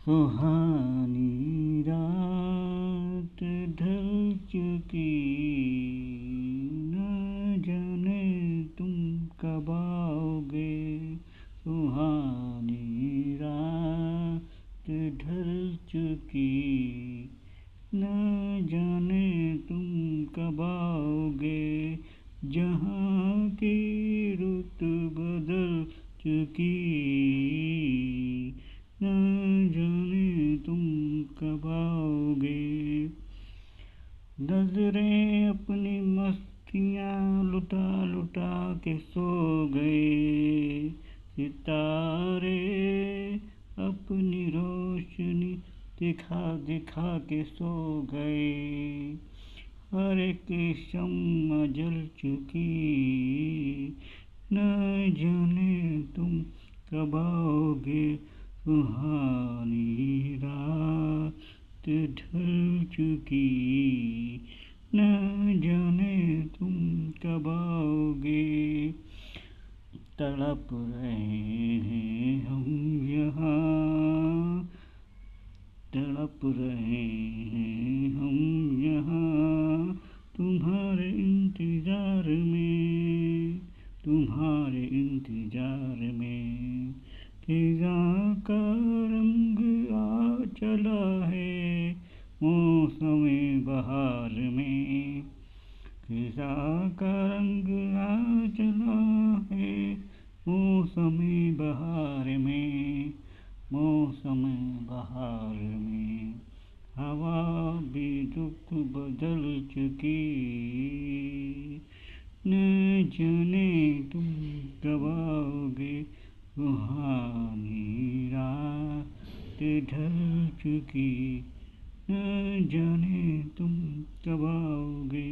सुहानी रात ढल चुकी, न जाने तुम कब आओगे। सुहानी रात ढल चुकी, न जाने तुम कब आओगे। जहाँ की रुत बदल चुकी, न जाने तुम कब आओगे। नजरें अपनी मस्तियाँ लुटा लुटा के सो गए। सितारे अपनी रोशनी दिखा दिखा के सो गए। हर एक शम्मा जल चुकी, न जाने तुम कब आओगे। सुहानी रात ढल चुकी, न जाने तुम कब आओगे। तड़प रहे हैं हम यहाँ, तड़प रहे हैं हम यहाँ, तुम्हारे इंतजार में, तुम्हारे इंतजार में। खिज़ां का रंग आ चला है मौसमे बहार में। खिज़ां का रंग आ चला है मौसमे बहार में, मौसमे बहार में। हवा भी रुख बदल चुकी, न जाने तुम कब आओगे। सुहानी रात ढल चुकी, न जाने तुम कब आओगे।